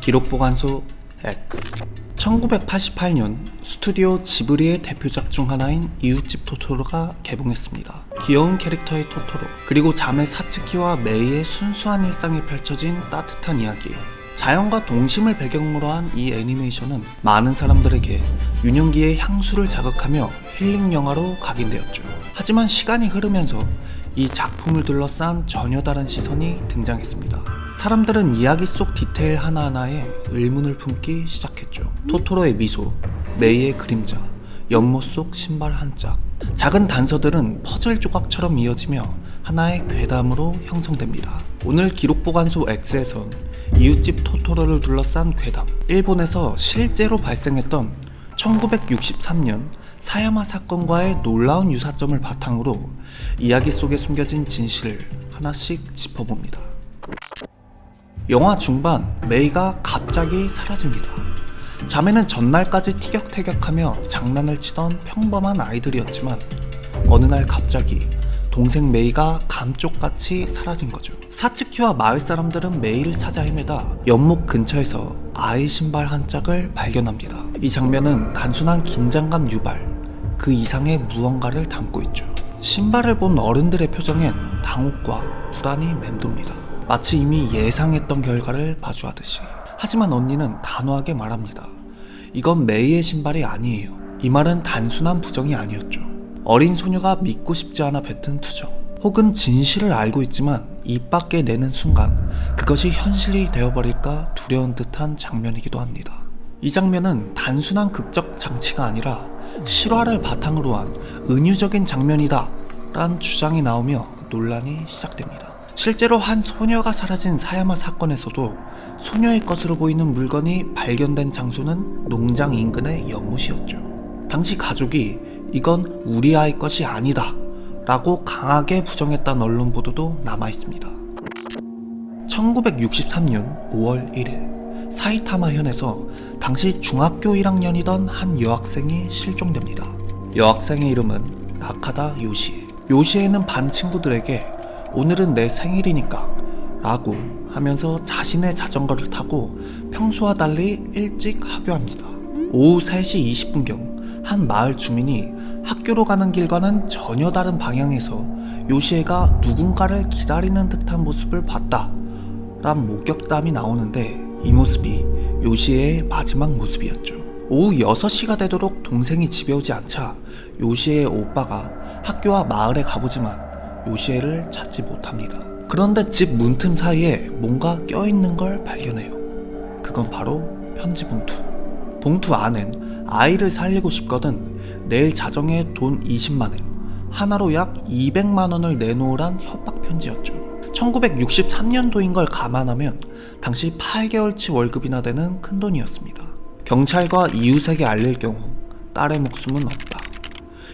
기록보관소 X. 1988년 스튜디오 지브리의 대표작 중 하나인 이웃집 토토로가 개봉했습니다. 귀여운 캐릭터의 토토로, 그리고 자매 사츠키와 메이의 순수한 일상이 펼쳐진 따뜻한 이야기. 자연과 동심을 배경으로 한 이 애니메이션은 많은 사람들에게 유년기의 향수를 자극하며 힐링 영화로 각인되었죠. 하지만 시간이 흐르면서 이 작품을 둘러싼 전혀 다른 시선이 등장했습니다. 사람들은 이야기 속 디테일 하나하나에 의문을 품기 시작했죠. 토토로의 미소, 메이의 그림자, 연못 속 신발 한 짝. 작은 단서들은 퍼즐 조각처럼 이어지며 하나의 괴담으로 형성됩니다. 오늘 기록보관소 X에선 이웃집 토토로를 둘러싼 괴담, 일본에서 실제로 발생했던 1963년 사야마 사건과의 놀라운 유사점을 바탕으로 이야기 속에 숨겨진 진실을 하나씩 짚어봅니다. 영화 중반, 메이가 갑자기 사라집니다. 자매는 전날까지 티격태격하며 장난을 치던 평범한 아이들이었지만 어느 날 갑자기 동생 메이가 감쪽같이 사라진 거죠. 사츠키와 마을 사람들은 메이를 찾아 헤매다 연못 근처에서 아이 신발 한 짝을 발견합니다. 이 장면은 단순한 긴장감 유발, 그 이상의 무언가를 담고 있죠. 신발을 본 어른들의 표정엔 당혹과 불안이 맴돕니다. 마치 이미 예상했던 결과를 마주하듯이. 하지만 언니는 단호하게 말합니다. 이건 메이의 신발이 아니에요. 이 말은 단순한 부정이 아니었죠. 어린 소녀가 믿고 싶지 않아 뱉은 투정, 혹은 진실을 알고 있지만 입 밖에 내는 순간 그것이 현실이 되어버릴까 두려운 듯한 장면이기도 합니다. 이 장면은 단순한 극적 장치가 아니라 실화를 바탕으로 한 은유적인 장면이다 라는 주장이 나오며 논란이 시작됩니다. 실제로 한 소녀가 사라진 사야마 사건에서도 소녀의 것으로 보이는 물건이 발견된 장소는 농장 인근의 연못이었죠. 당시 가족이 이건 우리 아이 것이 아니다 라고 강하게 부정했다는 언론 보도도 남아있습니다. 1963년 5월 1일 사이타마 현에서 당시 중학교 1학년이던 한 여학생이 실종됩니다. 여학생의 이름은 나카다 요시에. 요시에는 반 친구들에게 오늘은 내 생일이니까 라고 하면서 자신의 자전거를 타고 평소와 달리 일찍 하교합니다. 오후 3시 20분경 한 마을 주민이 학교로 가는 길과는 전혀 다른 방향에서 요시에가 누군가를 기다리는 듯한 모습을 봤다 란 목격담이 나오는데, 이 모습이 요시에의 마지막 모습이었죠. 오후 6시가 되도록 동생이 집에 오지 않자 요시에의 오빠가 학교와 마을에 가보지만 요시에를 찾지 못합니다. 그런데 집 문틈 사이에 뭔가 껴있는 걸 발견해요. 그건 바로 편지 봉투. 봉투 안엔 아이를 살리고 싶거든 내일 자정에 돈 20만엔, 하나로 약 200만원을 내놓으란 협박 편지였죠. 1963년도인 걸 감안하면 당시 8개월치 월급이나 되는 큰돈이었습니다. 경찰과 이웃에게 알릴 경우 딸의 목숨은 없다.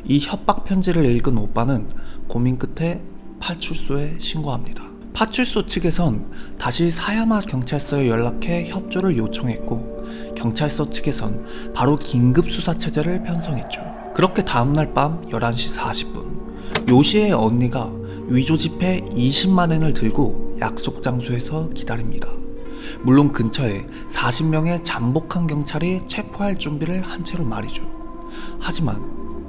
이 협박 편지를 읽은 오빠는 고민 끝에 파출소에 신고합니다. 파출소 측에선 다시 사야마 경찰서에 연락해 협조를 요청했고, 경찰서 측에선 바로 긴급수사체제를 편성했죠. 그렇게 다음날 밤 11시 40분 요시의 언니가 위조지폐 20만엔을 들고 약속 장소에서 기다립니다. 물론 근처에 40명의 잠복한 경찰이 체포할 준비를 한 채로 말이죠. 하지만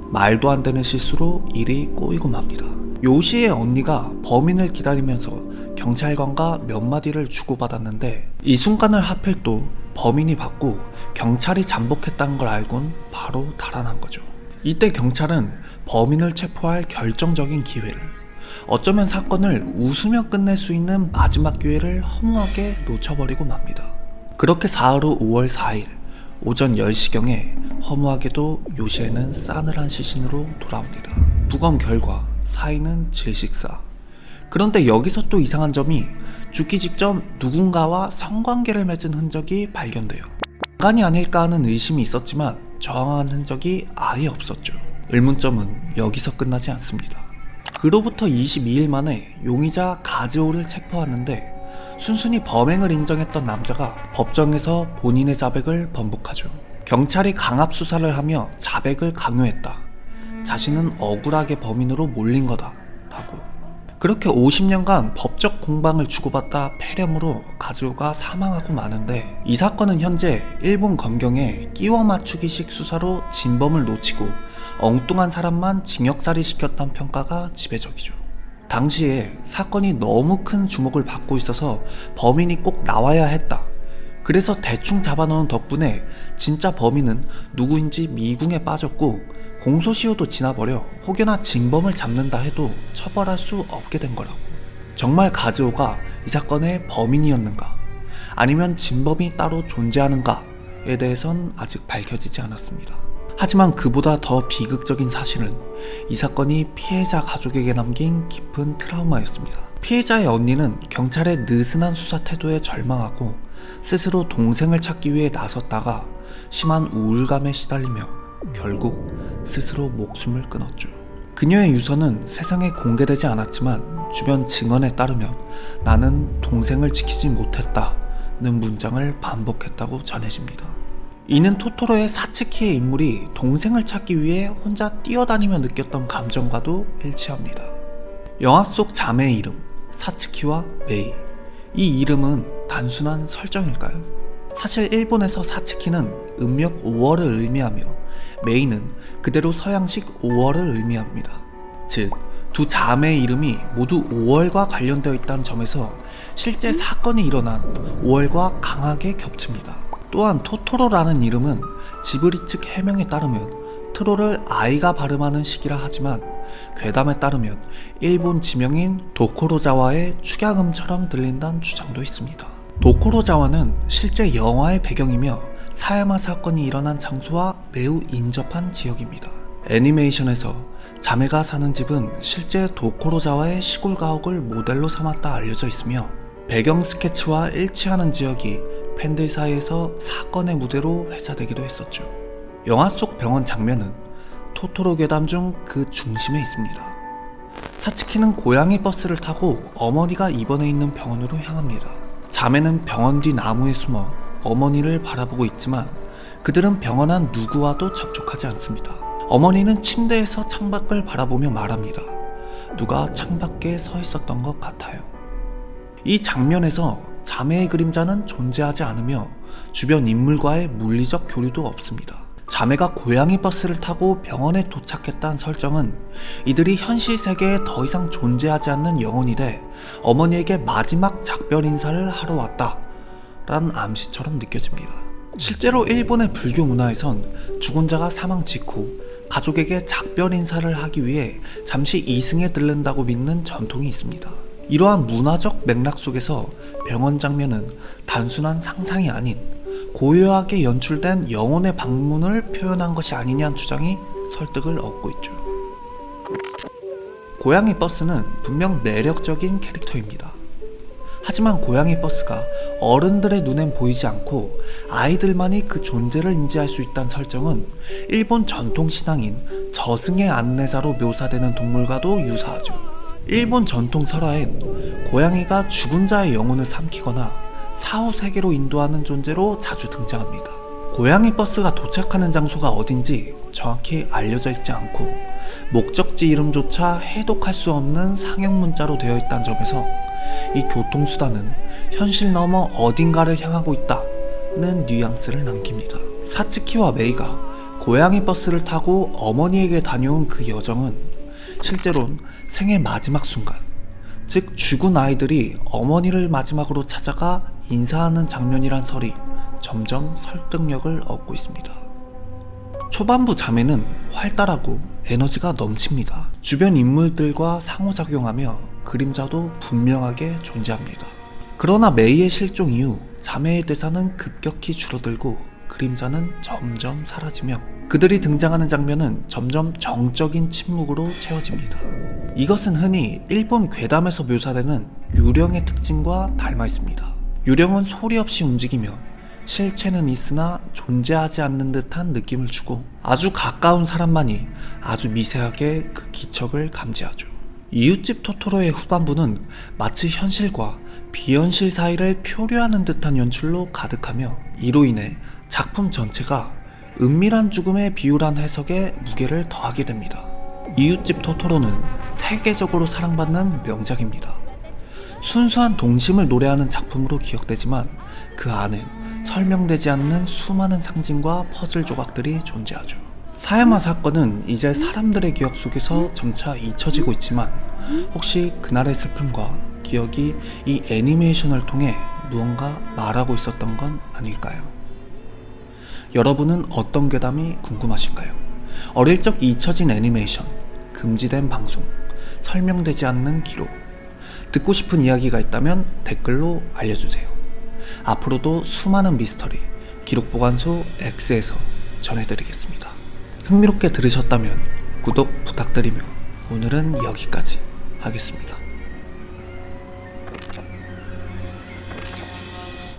말도 안 되는 실수로 일이 꼬이고 맙니다. 요시의 언니가 범인을 기다리면서 경찰관과 몇 마디를 주고받았는데, 이 순간을 하필 또 범인이 받고 경찰이 잠복했다는 걸 알곤 바로 달아난 거죠. 이때 경찰은 범인을 체포할 결정적인 기회를, 어쩌면 사건을 웃으며 끝낼 수 있는 마지막 기회를 허무하게 놓쳐버리고 맙니다. 그렇게 사흘 후 5월 4일 오전 10시경에 허무하게도 요시에는 싸늘한 시신으로 돌아옵니다. 부검 결과 사인은 질식사. 그런데 여기서 또 이상한 점이 죽기 직전 누군가와 성관계를 맺은 흔적이 발견돼요. 인간이 아닐까 하는 의심이 있었지만 정황한 흔적이 아예 없었죠. 의문점은 여기서 끝나지 않습니다. 그로부터 22일 만에 용의자 가즈오를 체포하는데, 순순히 범행을 인정했던 남자가 법정에서 본인의 자백을 번복하죠. 경찰이 강압 수사를 하며 자백을 강요했다. 자신은 억울하게 범인으로 몰린 거다 라고. 그렇게 50년간 법적 공방을 주고받다 폐렴으로 가즈오가 사망하고 마는데, 이 사건은 현재 일본 검경의 끼워 맞추기식 수사로 진범을 놓치고 엉뚱한 사람만 징역살이 시켰다는 평가가 지배적이죠. 당시에 사건이 너무 큰 주목을 받고 있어서 범인이 꼭 나와야 했다, 그래서 대충 잡아넣은 덕분에 진짜 범인은 누구인지 미궁에 빠졌고 공소시효도 지나버려 혹여나 진범을 잡는다 해도 처벌할 수 없게 된 거라고. 정말 가즈오가 이 사건의 범인이었는가, 아니면 진범이 따로 존재하는가에 대해선 아직 밝혀지지 않았습니다. 하지만 그보다 더 비극적인 사실은 이 사건이 피해자 가족에게 남긴 깊은 트라우마였습니다. 피해자의 언니는 경찰의 느슨한 수사 태도에 절망하고 스스로 동생을 찾기 위해 나섰다가 심한 우울감에 시달리며 결국 스스로 목숨을 끊었죠. 그녀의 유서는 세상에 공개되지 않았지만 주변 증언에 따르면 나는 동생을 지키지 못했다는 문장을 반복했다고 전해집니다. 이는 토토로의 사츠키의 인물이 동생을 찾기 위해 혼자 뛰어다니며 느꼈던 감정과도 일치합니다. 영화 속 자매의 이름 사츠키와 메이, 이 이름은 단순한 설정일까요? 사실 일본에서 사츠키는 음력 5월을 의미하며 메이는 그대로 서양식 5월을 의미합니다. 즉, 두 자매의 이름이 모두 5월과 관련되어 있다는 점에서 실제 사건이 일어난 5월과 강하게 겹칩니다. 또한 토토로라는 이름은 지브리 측 해명에 따르면 트로를 아이가 발음하는 시기라 하지만 괴담에 따르면 일본 지명인 도코로자와의 축약음처럼 들린다는 주장도 있습니다. 도코로자와는 실제 영화의 배경이며 사야마 사건이 일어난 장소와 매우 인접한 지역입니다. 애니메이션에서 자매가 사는 집은 실제 도코로자와의 시골 가옥을 모델로 삼았다 알려져 있으며 배경 스케치와 일치하는 지역이 팬들 사이에서 사건의 무대로 회자되기도 했었죠. 영화 속 병원 장면은 토토로 괴담 중 그 중심에 있습니다. 사츠키는 고양이 버스를 타고 어머니가 입원해 있는 병원으로 향합니다. 자매는 병원 뒤 나무에 숨어 어머니를 바라보고 있지만 그들은 병원 안 누구와도 접촉하지 않습니다. 어머니는 침대에서 창밖을 바라보며 말합니다. 누가 창밖에 서 있었던 것 같아요. 이 장면에서 자매의 그림자는 존재하지 않으며 주변 인물과의 물리적 교류도 없습니다. 자매가 고양이 버스를 타고 병원에 도착했다는 설정은 이들이 현실 세계에 더 이상 존재하지 않는 영혼이 돼 어머니에게 마지막 작별 인사를 하러 왔다 라는 암시처럼 느껴집니다. 실제로 일본의 불교 문화에선 죽은 자가 사망 직후 가족에게 작별 인사를 하기 위해 잠시 이승에 들른다고 믿는 전통이 있습니다. 이러한 문화적 맥락 속에서 병원 장면은 단순한 상상이 아닌 고요하게 연출된 영혼의 방문을 표현한 것이 아니냐는 주장이 설득을 얻고 있죠. 고양이 버스는 분명 매력적인 캐릭터입니다. 하지만 고양이 버스가 어른들의 눈엔 보이지 않고 아이들만이 그 존재를 인지할 수 있다는 설정은 일본 전통 신앙인 저승의 안내자로 묘사되는 동물과도 유사하죠. 일본 전통 설화엔 고양이가 죽은 자의 영혼을 삼키거나 사후 세계로 인도하는 존재로 자주 등장합니다. 고양이 버스가 도착하는 장소가 어딘지 정확히 알려져 있지 않고 목적지 이름조차 해독할 수 없는 상형 문자로 되어 있다는 점에서 이 교통수단은 현실 넘어 어딘가를 향하고 있다는 뉘앙스를 남깁니다. 사츠키와 메이가 고양이 버스를 타고 어머니에게 다녀온 그 여정은 실제로는 생의 마지막 순간, 즉 죽은 아이들이 어머니를 마지막으로 찾아가 인사하는 장면이란 설이 점점 설득력을 얻고 있습니다. 초반부 자매는 활달하고 에너지가 넘칩니다. 주변 인물들과 상호작용하며 그림자도 분명하게 존재합니다. 그러나 메이의 실종 이후 자매의 대사는 급격히 줄어들고 그림자는 점점 사라지며 그들이 등장하는 장면은 점점 정적인 침묵으로 채워집니다. 이것은 흔히 일본 괴담에서 묘사되는 유령의 특징과 닮아 있습니다. 유령은 소리 없이 움직이며 실체는 있으나 존재하지 않는 듯한 느낌을 주고 아주 가까운 사람만이 아주 미세하게 그 기척을 감지하죠. 이웃집 토토로의 후반부는 마치 현실과 비현실 사이를 표류하는 듯한 연출로 가득하며 이로 인해 작품 전체가 은밀한 죽음의 비유란 해석에 무게를 더하게 됩니다. 이웃집 토토로는 세계적으로 사랑받는 명작입니다. 순수한 동심을 노래하는 작품으로 기억되지만 그 안엔 설명되지 않는 수많은 상징과 퍼즐 조각들이 존재하죠. 사야마 사건은 이제 사람들의 기억 속에서 점차 잊혀지고 있지만 혹시 그날의 슬픔과 기억이 이 애니메이션을 통해 무언가 말하고 있었던 건 아닐까요? 여러분은 어떤 괴담이 궁금하신가요? 어릴 적 잊혀진 애니메이션, 금지된 방송, 설명되지 않는 기록, 듣고 싶은 이야기가 있다면 댓글로 알려주세요. 앞으로도 수많은 미스터리, 기록보관소 X에서 전해드리겠습니다. 흥미롭게 들으셨다면 구독 부탁드리며 오늘은 여기까지 하겠습니다.